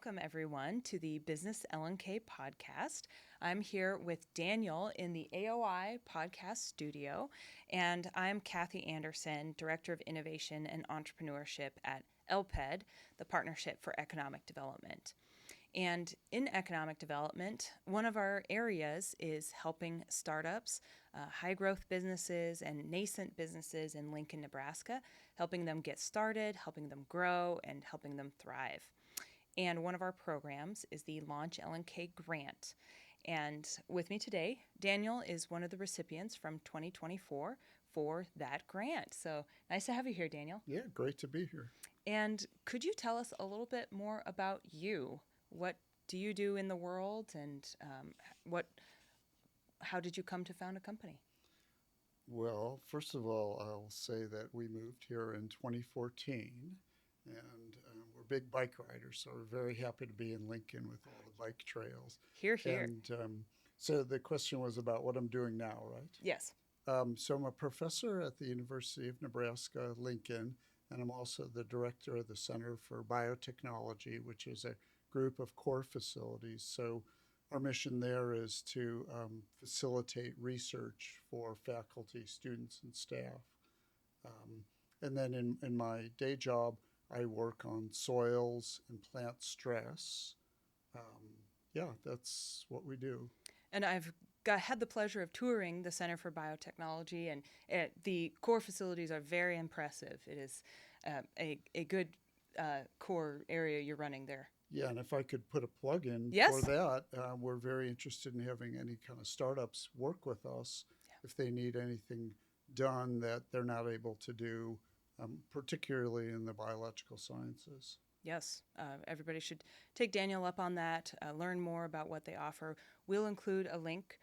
welcome everyone to the Business LNK podcast. I'm here with Daniel in the AOI podcast studio, and I'm Kathy Andersen, Director of Innovation and Entrepreneurship at LPED, the Partnership for Economic Development. And in economic development, one of our areas is helping startups, high-growth businesses, and nascent businesses in Lincoln, Nebraska, helping them get started, helping them grow, and helping them thrive. And one of our programs is the LaunchLNK grant. And with me today, Daniel is one of the recipients from 2024 for that grant. So nice to have you here, Daniel. Yeah, great to be here. And could you tell us a little bit more about you? What do you do in the world, and how did you come to found a company? Well, first of all, I'll say that we moved here in 2014, and we're big bike riders, so we're very happy to be in Lincoln with all the bike trails. Here, here. And so the question was about what I'm doing now, right? Yes. So I'm a professor at the University of Nebraska, Lincoln, and I'm also the director of the Center for Biotechnology, which is a group of core facilities. So our mission there is to facilitate research for faculty, students, and staff. And then in my day job, I work on soils and plant stress. Yeah, that's what we do. And I've had the pleasure of touring the Center for Biotechnology, and the core facilities are very impressive. It is a good core area you're running there. Yeah, and if I could put a plug in Yes. for that, we're very interested in having any kind of startups work with us if they need anything done that they're not able to do, particularly in the biological sciences. Yes, everybody should take Daniel up on that, learn more about what they offer. We'll include a link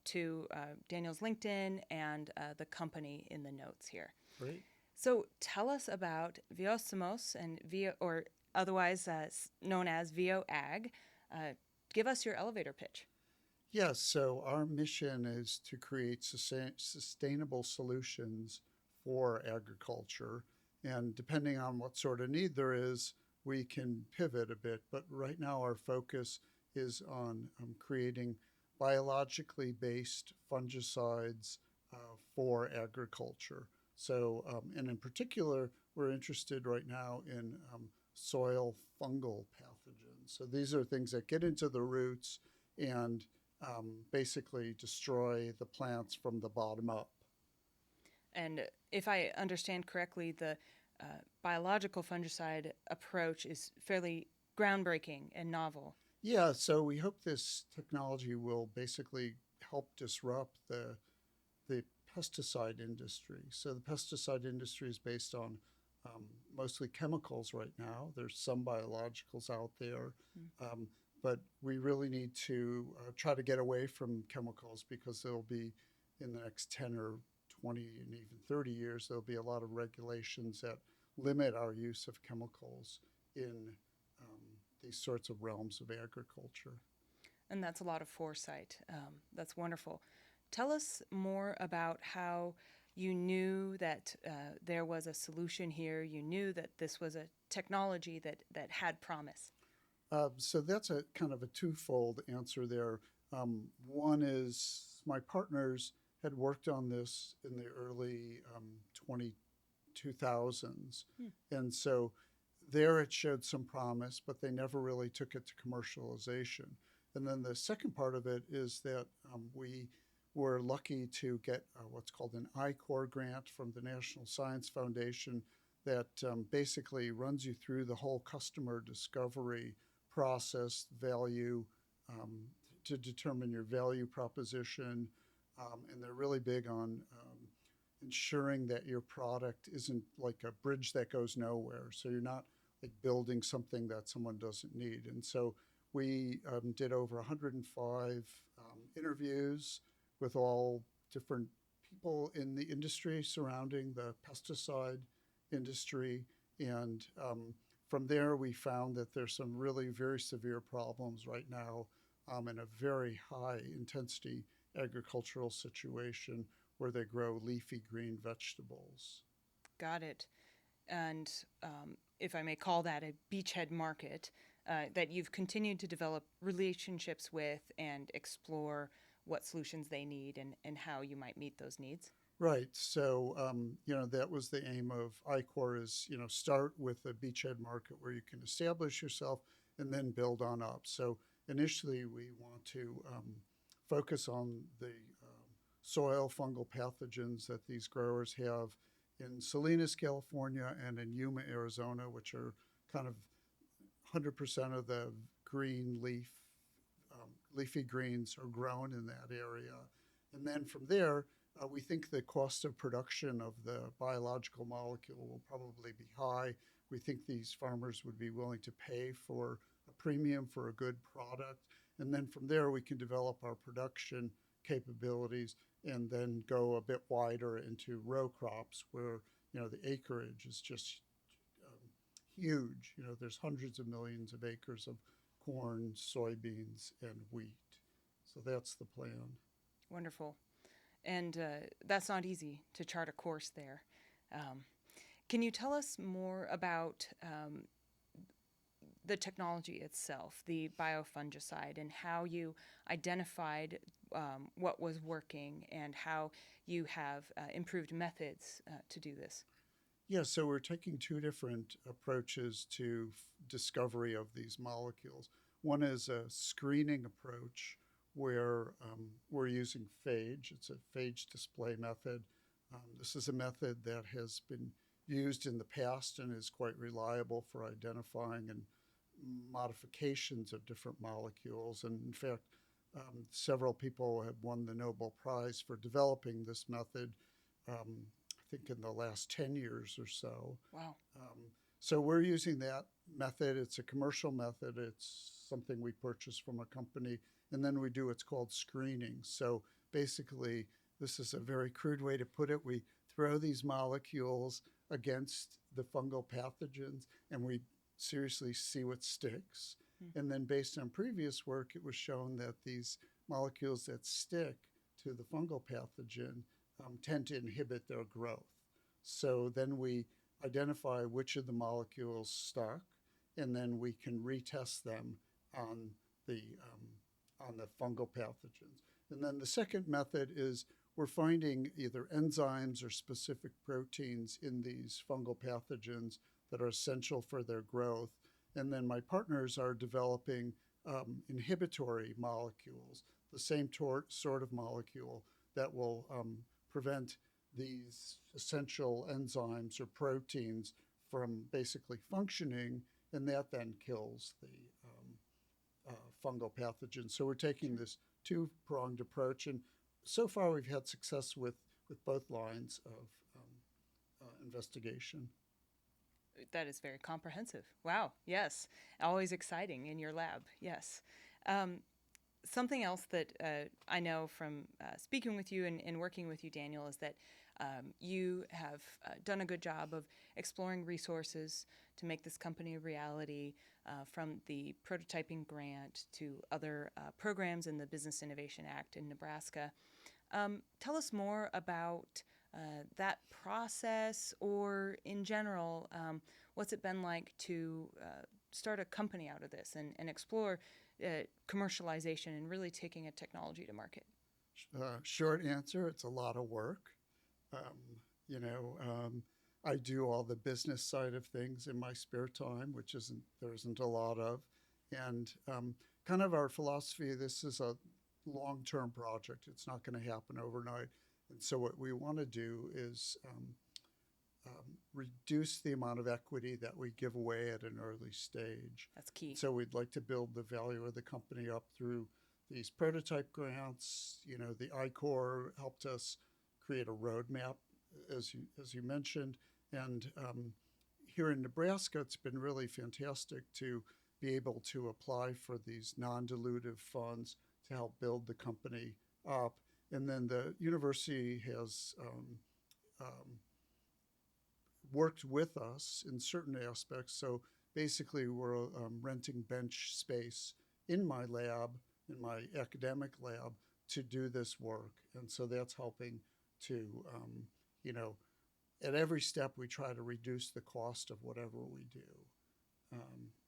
to Daniel's LinkedIn and the company in the notes here. Great. So tell us about Viosimos and Vio, or otherwise known as Vio Ag. Give us your elevator pitch. Yes, so our mission is to create sustainable solutions for agriculture. And depending on what sort of need there is, we can pivot a bit. But right now, our focus is on creating biologically based fungicides for agriculture. So, and in particular, we're interested right now in soil fungal pathogens. So these are things that get into the roots and basically destroy the plants from the bottom up. And if I understand correctly, the biological fungicide approach is fairly groundbreaking and novel. Yeah, so we hope this technology will basically help disrupt the pesticide industry. So the pesticide industry is based on mostly chemicals right now. There's some biologicals out there, but we really need to try to get away from chemicals because there'll be, in the next 10 or 20 and even 30 years, there'll be a lot of regulations that limit our use of chemicals in these sorts of realms of agriculture. And that's a lot of foresight. That's wonderful. Tell us more about how you knew that there was a solution here. You knew that this was a technology that had promise. So that's a kind of a twofold answer there. One is my partners had worked on this in the early 2000s. And so there it showed some promise, but they never really took it to commercialization. And then the second part of it is that we were lucky to get what's called an I-Corps grant from the National Science Foundation that basically runs you through the whole customer discovery process, value, to determine your value proposition. And they're really big on ensuring that your product isn't like a bridge that goes nowhere. So you're not like building something that someone doesn't need. And so we did over 105 interviews with all different people in the industry surrounding the pesticide industry. And from there, we found that there's some really very severe problems right now in a very high intensity agricultural situation where they grow leafy green vegetables. Got it. And if I may call that a beachhead market, that you've continued to develop relationships with and explore what solutions they need and how you might meet those needs. Right. So, that was the aim of ICOR is, start with a beachhead market where you can establish yourself and then build on up. So initially we want to focus on the soil fungal pathogens that these growers have in Salinas, California, and in Yuma, Arizona, which are kind of 100% of the leafy greens are grown in that area. And then from there, we think the cost of production of the biological molecule will probably be high. We think these farmers would be willing to pay for a premium for a good product. And then from there, we can develop our production capabilities and then go a bit wider into row crops where, the acreage is just huge. There's hundreds of millions of acres of corn, soybeans, and wheat. So that's the plan. Wonderful. And that's not easy to chart a course there. Can you tell us more about the technology itself, the biofungicide, and how you identified what was working and how you have improved methods to do this? Yeah, so we're taking two different approaches to discovery of these molecules. One is a screening approach where we're using phage. It's a phage display method. This is a method that has been used in the past and is quite reliable for identifying and modifications of different molecules. And in fact, several people have won the Nobel Prize for developing this method, I think in the last 10 years or so. Wow. So we're using that method. It's a commercial method. It's something we purchase from a company. And then we do what's called screening. So basically, this is a very crude way to put it. We throw these molecules against the fungal pathogens and we seriously see what sticks. And then based on previous work, it was shown that these molecules that stick to the fungal pathogen tend to inhibit their growth. So then we identify which of the molecules stuck, and then we can retest them on the fungal pathogens. And then the second method is we're finding either enzymes or specific proteins in these fungal pathogens that are essential for their growth. And then my partners are developing inhibitory molecules, the same sort of molecule that will prevent these essential enzymes or proteins from basically functioning, and that then kills the fungal pathogen. So we're taking this two-pronged approach, and so far we've had success with both lines of investigation. That is very comprehensive. Wow. Yes. Always exciting in your lab. Yes. Something else that I know from speaking with you and working with you, Daniel, is that you have done a good job of exploring resources to make this company a reality, from the prototyping grant to other programs in the Business Innovation Act in Nebraska. Tell us more about that process, or in general, what's it been like to start a company out of this and explore commercialization and really taking a technology to market? Short answer, it's a lot of work. I do all the business side of things in my spare time, which there isn't a lot of. And kind of our philosophy, this is a long-term project. It's not going to happen overnight. And so what we want to do is reduce the amount of equity that we give away at an early stage. That's key. So we'd like to build the value of the company up through these prototype grants. The ICOR helped us create a roadmap, as you mentioned. And here in Nebraska, it's been really fantastic to be able to apply for these non-dilutive funds to help build the company up. And then the university has worked with us in certain aspects. So basically, we're renting bench space in my lab, in my academic lab, to do this work. And so that's helping to, at every step, we try to reduce the cost of whatever we do.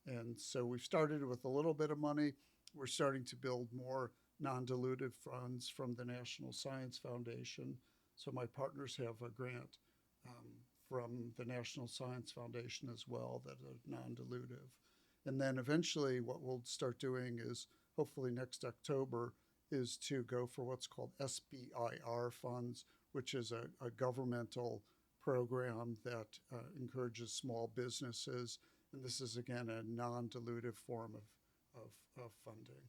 And so we've started with a little bit of money. We're starting to build more non-dilutive funds from the National Science Foundation. So my partners have a grant from the National Science Foundation as well that are non-dilutive. And then eventually what we'll start doing is hopefully next October is to go for what's called SBIR funds, which is a governmental program that encourages small businesses. And this is, again, a non-dilutive form of funding.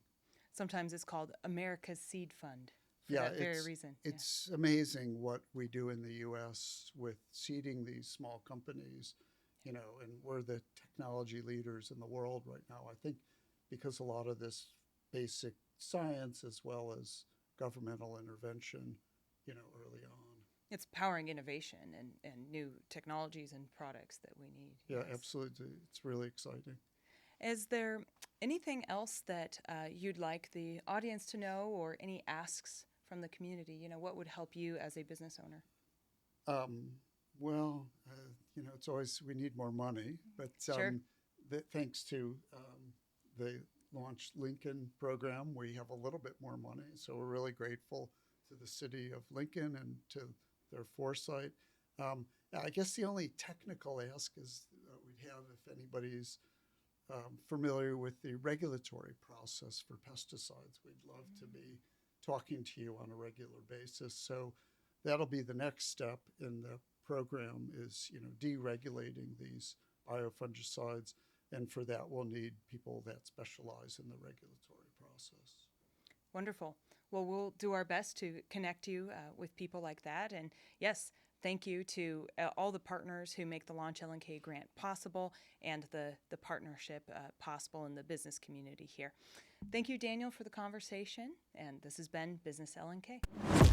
Sometimes it's called America's Seed Fund for Yeah, that very reason. it's amazing what we do in the U.S. with seeding these small companies, and we're the technology leaders in the world right now. I think because a lot of this basic science as well as governmental intervention, early on. It's powering innovation and new technologies and products that we need. Yeah, Yes. absolutely. It's really exciting. Is there anything else that you'd like the audience to know, or any asks from the community? What would help you as a business owner? Well, it's always we need more money, but Sure. thanks to the LaunchLNK program, we have a little bit more money. So we're really grateful to the city of Lincoln and to their foresight. I guess the only technical ask is we'd have if anybody's familiar with the regulatory process for pesticides. We'd love to be talking to you on a regular basis. So that'll be the next step in the program is, deregulating these biofungicides. And for that, we'll need people that specialize in the regulatory process. Wonderful. Well, we'll do our best to connect you with people like that. And yes, thank you to all the partners who make the LaunchLNK grant possible and the partnership possible in the business community here. Thank you, Daniel, for the conversation. And this has been Business LNK.